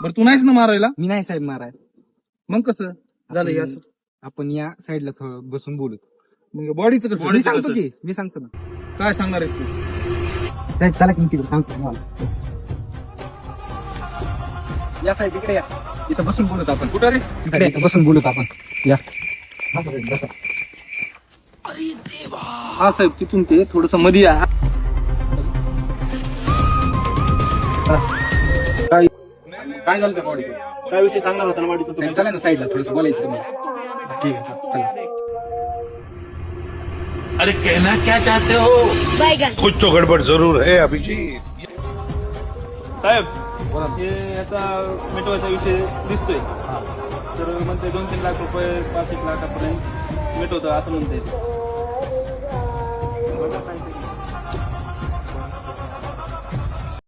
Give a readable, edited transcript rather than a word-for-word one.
बरं तू नाहीस ना मारायला, मी नाही साहेब माराय. मग कसं झालं हे असं? आपण या साईडला थोडं बसून बोलू. मग बॉडीचं कसं? मी सांगतो की, मी सांगतो ना काय सांगणार आहेस तू? साहेब. चला की मी तिकडे सांगतो तुम्हाला. या साहेब इकडे या, इथं बसून बोलत आपण. कुठं रे? इकडे इथं बसून बोलत आपण. या बसा. हा साहेब, तिथून ते थोडस मध्ये या. काय काय झालं त्या बॉडीचं? काय विषय सांगणार होता ना वाडीचा साहेब चला ना साईडला, थोडस बोलायचं तुम्हाला. ठीक आहे चला. अरे कहना क्या चाहते हो? बैगन कुछ तो गड़बड़ जरूर है अभिजीत. साहेब हे याचा मिटवायचा विषय दिसतोय तर म्हणते 2-3 लाख रुपये 5-1 लाखापर्यंत मिटवतो असं म्हणते.